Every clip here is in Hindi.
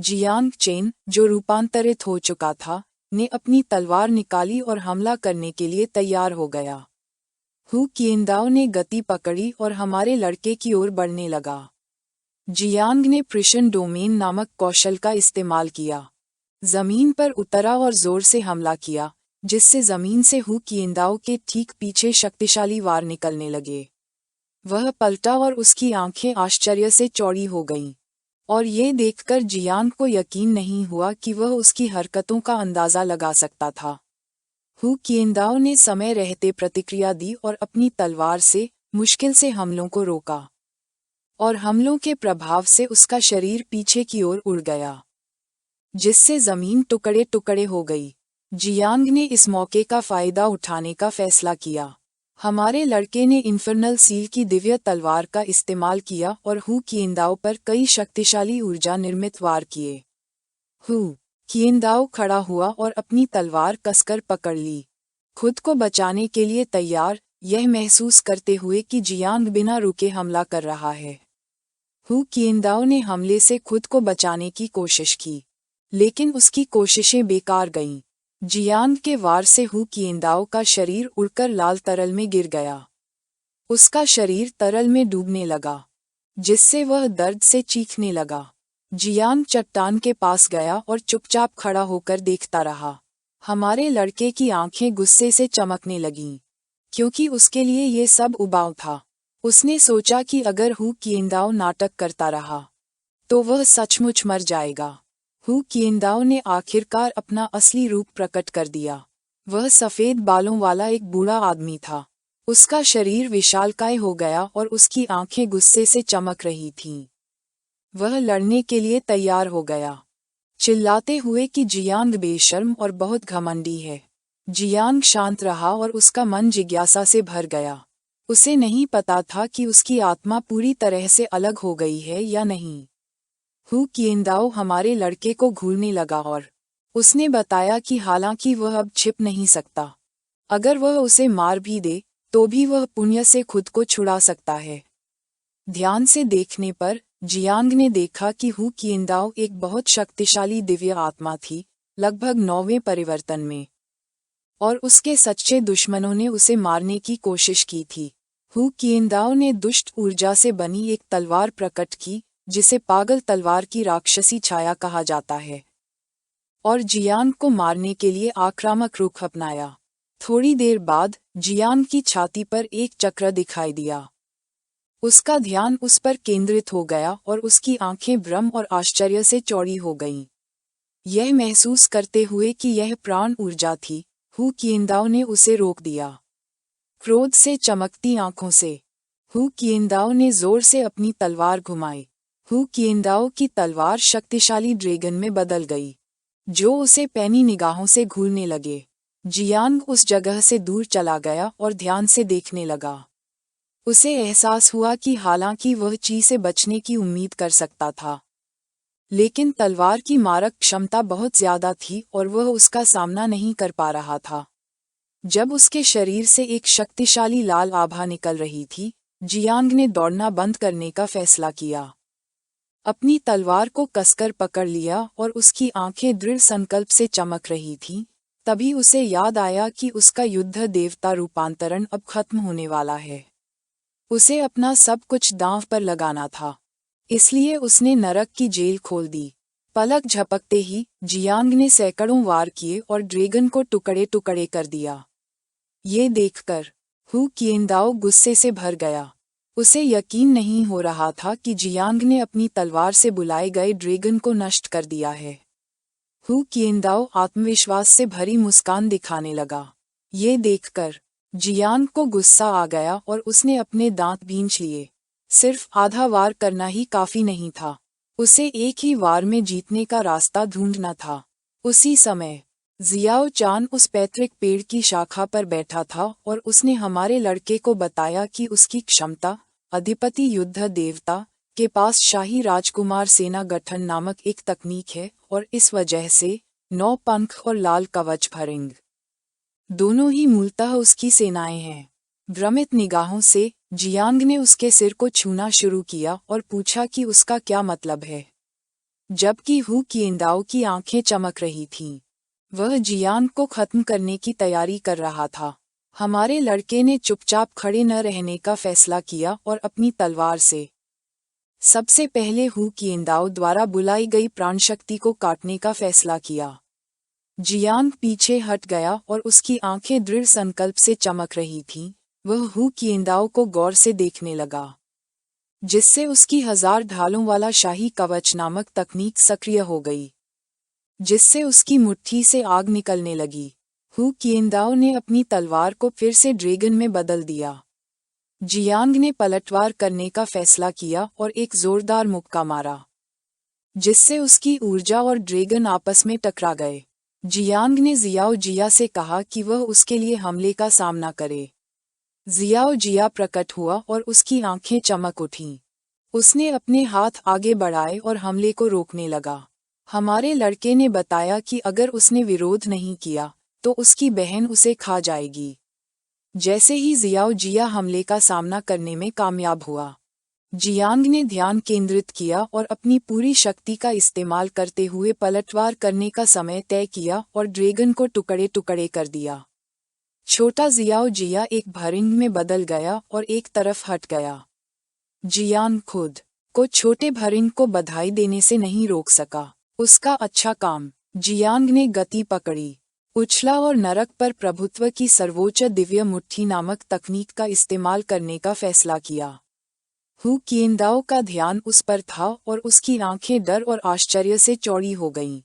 जियांग चेन, जो रूपांतरित हो चुका था, ने अपनी तलवार निकाली और हमला करने के लिए तैयार हो गया। हु किएनदाओ ने गति पकड़ी और हमारे लड़के की ओर बढ़ने लगा। जियांग ने प्रिशन डोमेन नामक कौशल का इस्तेमाल किया। जमीन पर उतरा और जोर से हमला किया, जिससे जमीन से हु किएनदाओ के ठीक पीछे शक्तिशाली वार निकलने लगे। वह पलटा और उसकी आंखें आश्चर्य से चौड़ी हो गईं, और ये देखकर जियांग को यकीन नहीं हुआ कि वह उसकी हरकतों का अंदाजा लगा सकता था। हु किएनदाओ ने समय रहते प्रतिक्रिया दी और अपनी तलवार से मुश्किल से हमलों को रोका, और हमलों के प्रभाव से उसका शरीर पीछे की ओर उड़ गया, जिससे जमीन टुकड़े टुकड़े हो गई। जियांग ने इस मौके का फायदा उठाने का फैसला किया। हमारे लड़के ने इन्फर्नल सील की दिव्य तलवार का इस्तेमाल किया और हु किएनदाओ पर कई शक्तिशाली ऊर्जा निर्मित वार किए। हु किएनदाओ खड़ा हुआ और अपनी तलवार कसकर पकड़ ली, खुद को बचाने के लिए तैयार, यह महसूस करते हुए कि जियांग बिना रुके हमला कर रहा है। हु किएनदाओ ने हमले से खुद को बचाने की कोशिश की, लेकिन उसकी कोशिशें बेकार गईं। जियांग के वार से हु किएनदाओ का शरीर उड़कर लाल तरल में गिर गया। उसका शरीर तरल में डूबने लगा, जिससे वह दर्द से चीखने लगा। जियांग चट्टान के पास गया और चुपचाप खड़ा होकर देखता रहा। हमारे लड़के की आंखें गुस्से से चमकने लगीं, क्योंकि उसके लिए ये सब उबाऊ था। उसने सोचा कि अगर हु किएनदाओ नाटक करता रहा, तो वह सचमुच मर जाएगा। हु किएनदाओ ने आखिरकार अपना असली रूप प्रकट कर दिया। वह सफ़ेद बालों वाला एक बूढ़ा आदमी था। उसका शरीर विशालकाय हो गया और उसकी आंखें गुस्से से चमक रही थीं। वह लड़ने के लिए तैयार हो गया, चिल्लाते हुए कि जियांग बेशर्म और बहुत घमंडी है। जियांग शांत रहा और उसका मन जिज्ञासा से भर गया। उसे नहीं पता था कि उसकी आत्मा पूरी तरह से अलग हो गई है या नहीं। हु किएनदाओ हमारे लड़के को घूरने लगा और उसने बताया कि हालांकि वह अब छिप नहीं सकता, अगर वह उसे मार भी दे तो भी वह पुण्य से खुद को छुड़ा सकता है। ध्यान से देखने पर जियांग ने देखा कि हु किएनदाओ एक बहुत शक्तिशाली दिव्य आत्मा थी, लगभग 9वें परिवर्तन में, और उसके सच्चे दुश्मनों ने उसे मारने की कोशिश की थी। हु किएनदाओ ने दुष्ट ऊर्जा से बनी एक तलवार प्रकट की, जिसे पागल तलवार की राक्षसी छाया कहा जाता है, और जियांग को मारने के लिए आक्रामक रुख अपनाया। थोड़ी देर बाद जियांग की छाती पर एक चक्र दिखाई दिया। उसका ध्यान उस पर केंद्रित हो गया और उसकी आंखें भ्रम और आश्चर्य से चौड़ी हो गईं। यह महसूस करते हुए कि यह प्राण ऊर्जा थी, हु किएनदाओ ने उसे रोक दिया। क्रोध से चमकती आंखों से हु किएनदाओ ने जोर से अपनी तलवार घुमाई। हु किएनदाओ की तलवार शक्तिशाली ड्रैगन में बदल गई, जो उसे पैनी निगाहों से घूरने लगे। जियांग उस जगह से दूर चला गया और ध्यान से देखने लगा। उसे एहसास हुआ कि हालांकि वह ची से बचने की उम्मीद कर सकता था, लेकिन तलवार की मारक क्षमता बहुत ज्यादा थी और वह उसका सामना नहीं कर पा रहा था। जब उसके शरीर से एक शक्तिशाली लाल आभा निकल रही थी, जियांग ने दौड़ना बंद करने का फैसला किया। अपनी तलवार को कसकर पकड़ लिया और उसकी आंखें दृढ़ संकल्प से चमक रही थीं। तभी उसे याद आया कि उसका युद्ध देवता रूपांतरण अब खत्म होने वाला है। उसे अपना सब कुछ दांव पर लगाना था, इसलिए उसने नरक की जेल खोल दी। पलक झपकते ही जियांग ने सैकड़ों वार किए और ड्रैगन को टुकड़े टुकड़े कर दिया। ये देखकर हु किएनदाओ गुस्से से भर गया। उसे यकीन नहीं हो रहा था कि जियांग ने अपनी तलवार से बुलाए गए ड्रैगन को नष्ट कर दिया है। हु किएनदाओ आत्मविश्वास से भरी मुस्कान दिखाने लगा। ये देखकर जियांग को गुस्सा आ गया और उसने अपने दांत भींच लिए। सिर्फ आधा वार करना ही काफी नहीं था, उसे एक ही वार में जीतने का रास्ता ढूंढना था। उसी समय जियाओ चान उस पैतृक पेड़ की शाखा पर बैठा था और उसने हमारे लड़के को बताया कि उसकी क्षमता, अधिपति युद्ध देवता के पास शाही राजकुमार सेना गठन नामक एक तकनीक है, और इस वजह से 9 पंख और लाल कवच भरिंग दोनों ही मूलतः उसकी सेनाएं हैं। भ्रमित निगाहों से जियांग ने उसके सिर को छूना शुरू किया और पूछा कि उसका क्या मतलब है। जबकि हु किएंदाओ की आंखें चमक रही थीं। वह जियान को खत्म करने की तैयारी कर रहा था। हमारे लड़के ने चुपचाप खड़े न रहने का फैसला किया और अपनी तलवार से सबसे पहले हु किएंदाओ द्वारा बुलाई गई प्राणशक्ति को काटने का फैसला किया। जियांग पीछे हट गया और उसकी आंखें दृढ़ संकल्प से चमक रही थीं। वह हु किएंदाओ को गौर से देखने लगा, जिससे उसकी 1000 ढालों वाला शाही कवच नामक तकनीक सक्रिय हो गई, जिससे उसकी मुट्ठी से आग निकलने लगी। हु किएंदाओ ने अपनी तलवार को फिर से ड्रैगन में बदल दिया। जियांग ने पलटवार करने का फैसला किया और एक जोरदार मुक्का मारा, जिससे उसकी ऊर्जा और ड्रैगन आपस में टकरा गए। जियांग ने जियाओ जिया से कहा कि वह उसके लिए हमले का सामना करे। जियाओ जिया प्रकट हुआ और उसकी आंखें चमक उठीं। उसने अपने हाथ आगे बढ़ाए और हमले को रोकने लगा। हमारे लड़के ने बताया कि अगर उसने विरोध नहीं किया तो उसकी बहन उसे खा जाएगी। जैसे ही जियाओ जिया हमले का सामना करने में कामयाब हुआ, जियांग ने ध्यान केंद्रित किया और अपनी पूरी शक्ति का इस्तेमाल करते हुए पलटवार करने का समय तय किया और ड्रैगन को टुकड़े टुकड़े कर दिया। छोटा जियाओ जिया एक भरिंग में बदल गया और एक तरफ हट गया। जियांग खुद को छोटे भरिंग को बधाई देने से नहीं रोक सका। उसका अच्छा काम। जियांग ने गति पकड़ी, उछला और नरक पर प्रभुत्व की सर्वोच्च दिव्य मुट्ठी नामक तकनीक का इस्तेमाल करने का फैसला किया। हु किएंदाओ का ध्यान उस पर था और उसकी आंखें डर और आश्चर्य से चौड़ी हो गईं।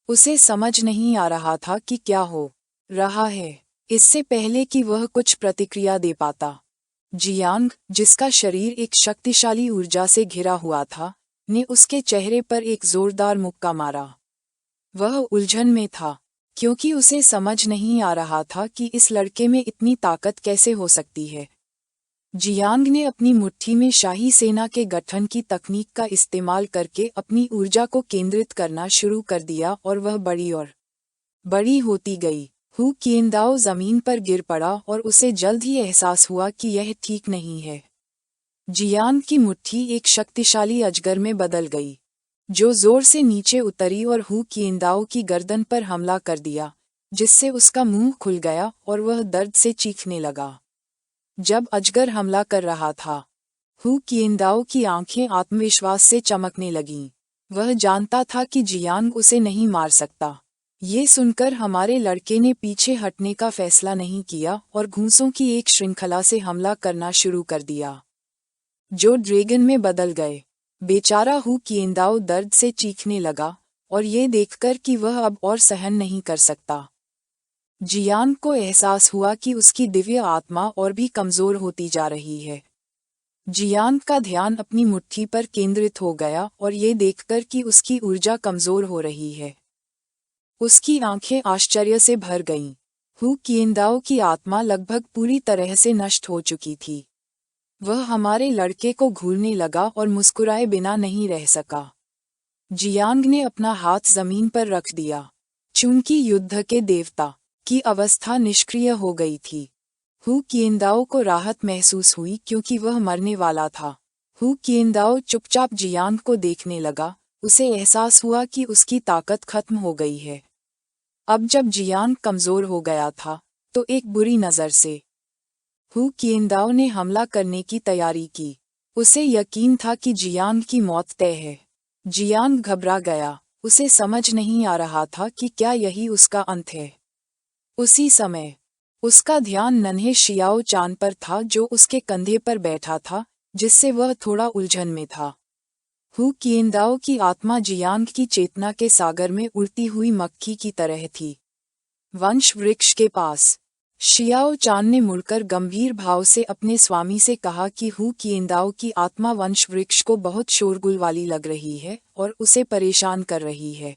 उसे समझ नहीं आ रहा था कि क्या हो रहा है। इससे पहले कि वह कुछ प्रतिक्रिया दे पाता, जियांग, जिसका शरीर एक शक्तिशाली ऊर्जा से घिरा हुआ था, ने उसके चेहरे पर एक जोरदार मुक्का मारा। वह उलझन में था, क्योंकि उसे समझ नहीं आ रहा था कि इस लड़के में इतनी ताकत कैसे हो सकती है। जियांग ने अपनी मुट्ठी में शाही सेना के गठन की तकनीक का इस्तेमाल करके अपनी ऊर्जा को केंद्रित करना शुरू कर दिया और वह बड़ी और बड़ी होती गई। हु किएंदाओ जमीन पर गिर पड़ा और उसे जल्द ही एहसास हुआ कि यह ठीक नहीं है। जियांग की मुट्ठी एक शक्तिशाली अजगर में बदल गई, जो जोर से नीचे उतरी और हु किएंदाओ की गर्दन पर हमला कर दिया, जिससे उसका मुंह खुल गया और वह दर्द से चीखने लगा। जब अजगर हमला कर रहा था, हु किएंदाओ की आंखें आत्मविश्वास से चमकने लगीं। वह जानता था कि जियांग उसे नहीं मार सकता। ये सुनकर हमारे लड़के ने पीछे हटने का फैसला नहीं किया और घूंसों की एक श्रृंखला से हमला करना शुरू कर दिया, जो ड्रैगन में बदल गए। बेचारा हु किएंदाओ दर्द से चीखने लगा और ये देखकर कि वह अब और सहन नहीं कर सकता। जियांग को एहसास हुआ कि उसकी दिव्य आत्मा और भी कमजोर होती जा रही है। जियांग का ध्यान अपनी मुट्ठी पर केंद्रित हो गया और ये देखकर कि उसकी ऊर्जा कमजोर हो रही है, उसकी आंखें आश्चर्य से भर गईं। हु किएंदाओ की आत्मा लगभग पूरी तरह से नष्ट हो चुकी थी। वह हमारे लड़के को घूरने लगा और मुस्कुराए बिना नहीं रह सका। जियांग ने अपना हाथ जमीन पर रख दिया, चूंकि युद्ध के देवता की अवस्था निष्क्रिय हो गई थी। हु किएंदाओ को राहत महसूस हुई क्योंकि वह मरने वाला था। हु किएंदाओ चुपचाप जियांग को देखने लगा। उसे एहसास हुआ कि उसकी ताकत खत्म हो गई है। अब जब जियांग कमजोर हो गया था, तो एक बुरी नज़र से हु किएंदाओ ने हमला करने की तैयारी की। उसे यकीन था कि जियांग की मौत तय है। जियांग घबरा गया। उसे समझ नहीं आ रहा था कि क्या यही उसका अंत है। उसी समय उसका ध्यान नन्हे शियाओ चान पर था, जो उसके कंधे पर बैठा था, जिससे वह थोड़ा उलझन में था। हु किएंदाओ की आत्मा जियांग की चेतना के सागर में उड़ती हुई मक्खी की तरह थी। वंश वृक्ष के पास शियाओ चान ने मुड़कर गंभीर भाव से अपने स्वामी से कहा कि हु किएंदाओ की आत्मा वंश वृक्ष को बहुत शोरगुल वाली लग रही है और उसे परेशान कर रही है।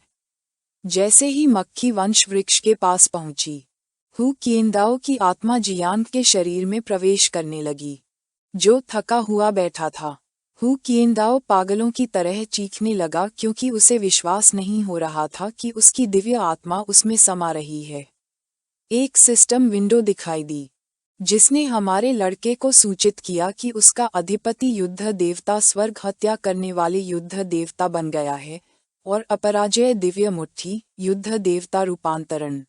जैसे ही मक्खी वंश वृक्ष के पास पहुंची, हु किएंदाओ की आत्मा जियांग के शरीर में प्रवेश करने लगी, जो थका हुआ बैठा था। हु किएंदाओ पागलों की तरह चीखने लगा क्योंकि उसे विश्वास नहीं हो रहा था कि उसकी दिव्य आत्मा उसमें समा रही है। एक सिस्टम विंडो दिखाई दी, जिसने हमारे लड़के को सूचित किया कि उसका अधिपति युद्ध देवता स्वर्ग हत्या करने वाले युद्ध देवता बन गया है और अपराजय दिव्य मुट्ठी युद्ध देवता रूपांतरण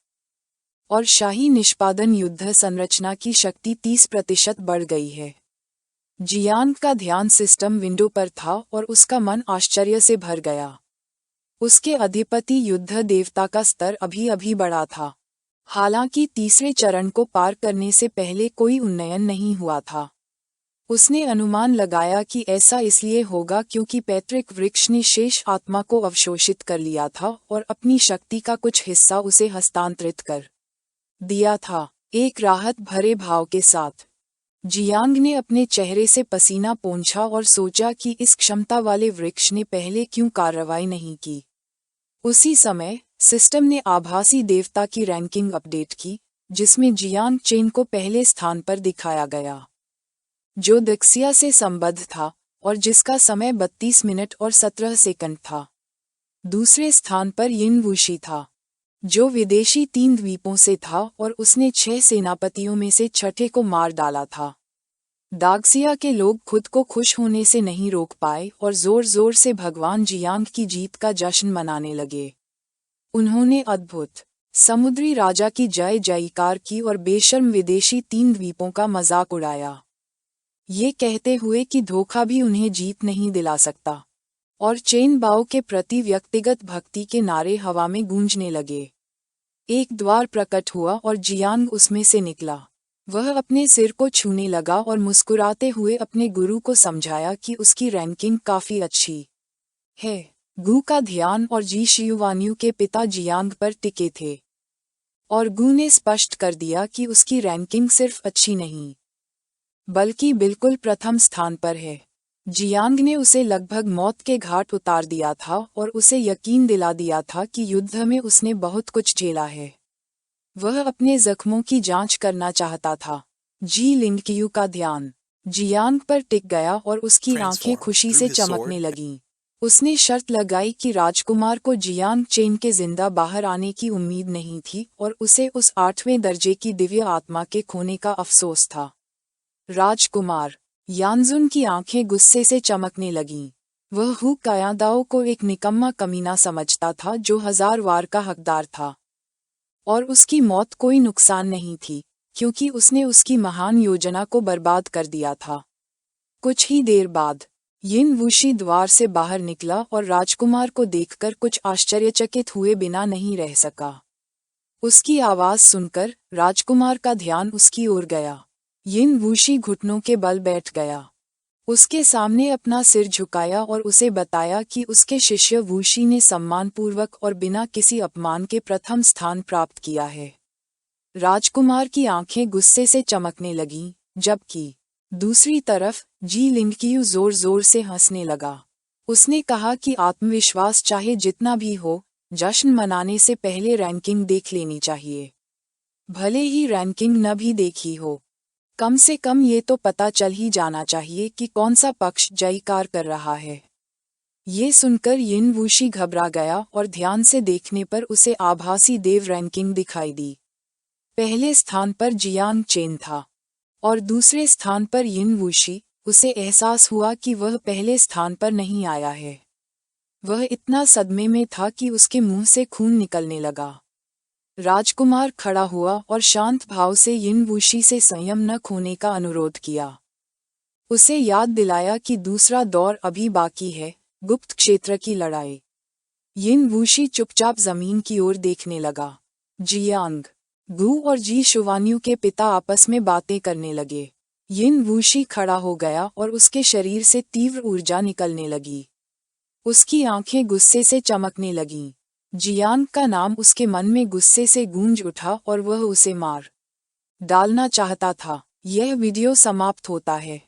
और शाही निष्पादन युद्ध संरचना की शक्ति 30% बढ़ गई है। जियांग का ध्यान सिस्टम विंडो पर था और उसका मन आश्चर्य से भर गया। उसके अधिपति युद्ध देवता का स्तर अभी अभी बढ़ा था। हालांकि तीसरे चरण को पार करने से पहले कोई उन्नयन नहीं हुआ था। उसने अनुमान लगाया कि ऐसा इसलिए होगा क्योंकि पैतृक वृक्ष ने शेष आत्मा को अवशोषित कर लिया था और अपनी शक्ति का कुछ हिस्सा उसे हस्तांतरित कर दिया था। एक राहत भरे भाव के साथ जियांग ने अपने चेहरे से पसीना पोंछा और सोचा कि इस क्षमता वाले वृक्ष ने पहले क्यों कार्रवाई नहीं की। उसी समय सिस्टम ने आभासी देवता की रैंकिंग अपडेट की, जिसमें जियांग चेन को पहले स्थान पर दिखाया गया, जो दक्षिया से संबद्ध था और जिसका समय 32 मिनट और 17 सेकंड था। दूसरे स्थान पर यिन वुशी था, जो विदेशी 3 द्वीपों से था और उसने 6 सेनापतियों में से छठे को मार डाला था। दागसिया के लोग खुद को खुश होने से नहीं रोक पाए और जोर जोर से भगवान जियांग की जीत का जश्न मनाने लगे। उन्होंने अद्भुत समुद्री राजा की जय जयकार की और बेशर्म विदेशी 3 द्वीपों का मजाक उड़ाया, ये कहते हुए कि धोखा भी उन्हें जीत नहीं दिला सकता। और चेन बाओ के प्रति व्यक्तिगत भक्ति के नारे हवा में गूंजने लगे। एक द्वार प्रकट हुआ और जियांग उसमें से निकला। वह अपने सिर को छूने लगा और मुस्कुराते हुए अपने गुरु को समझाया कि उसकी रैंकिंग काफी अच्छी है। गु का ध्यान और जी शियुवान्यू के पिता जियांग पर टिके थे और गु ने स्पष्ट कर दिया कि उसकी रैंकिंग सिर्फ अच्छी नहीं बल्कि बिल्कुल प्रथम स्थान पर है। जियांग ने उसे लगभग मौत के घाट उतार दिया था और उसे यकीन दिला दिया था कि युद्ध में उसने बहुत कुछ झेला है। वह अपने जख्मों की जांच करना चाहता था। जी लिंगक्यू का ध्यान जियांग पर टिक गया और उसकी आंखें खुशी से चमकने लगीं। उसने शर्त लगाई कि राजकुमार को जियांग चेन के जिंदा बाहर आने की उम्मीद नहीं थी और उसे उस 8वें दर्जे की दिव्य आत्मा के खोने का अफसोस था। राजकुमार यानजुन की आंखें गुस्से से चमकने लगीं। वह हु कायादाओ को एक निकम्मा कमीना समझता था जो 1000 वार का हकदार था, और उसकी मौत कोई नुकसान नहीं थी क्योंकि उसने उसकी महान योजना को बर्बाद कर दिया था। कुछ ही देर बाद यिन वुशी द्वार से बाहर निकला और राजकुमार को देखकर कुछ आश्चर्यचकित हुए बिना नहीं रह सका। उसकी आवाज सुनकर राजकुमार का ध्यान उसकी ओर गया। यिन वुशी घुटनों के बल बैठ गया। उसके सामने अपना सिर झुकाया और उसे बताया कि उसके शिष्य वुशी ने सम्मानपूर्वक और बिना किसी अपमान के प्रथम स्थान प्राप्त किया है। राजकुमार की आंखें गुस्से से चमकने लगीं, जबकि दूसरी तरफ जी लिंगक्यू जोर जोर से हंसने लगा। उसने कहा कि आत्मविश्वास चाहे जितना भी हो, जश्न मनाने से पहले रैंकिंग देख लेनी चाहिए। भले ही रैंकिंग न भी देखी हो, कम से कम ये तो पता चल ही जाना चाहिए कि कौन सा पक्ष जयकार कर रहा है। ये सुनकर यिन वुशी घबरा गया और ध्यान से देखने पर उसे आभासी देव रैंकिंग दिखाई दी। पहले स्थान पर जियांग चेन था और दूसरे स्थान पर यिन वुशी। उसे एहसास हुआ कि वह पहले स्थान पर नहीं आया है। वह इतना सदमे में था कि उसके मुंह से खून निकलने लगा। राजकुमार खड़ा हुआ और शांत भाव से यिन वुशी से संयम न खोने का अनुरोध किया। उसे याद दिलाया कि दूसरा दौर अभी बाकी है, गुप्त क्षेत्र की लड़ाई। यिन वुशी चुपचाप जमीन की ओर देखने लगा। जियांग, गु और जी शुवान्यू के पिता आपस में बातें करने लगे। यिन वुशी खड़ा हो गया और उसके शरीर से तीव्र ऊर्जा निकलने लगी। उसकी आंखें गुस्से से चमकने लगीं। जियांग का नाम उसके मन में गुस्से से गूंज उठा और वह उसे मार डालना चाहता था। यह वीडियो समाप्त होता है।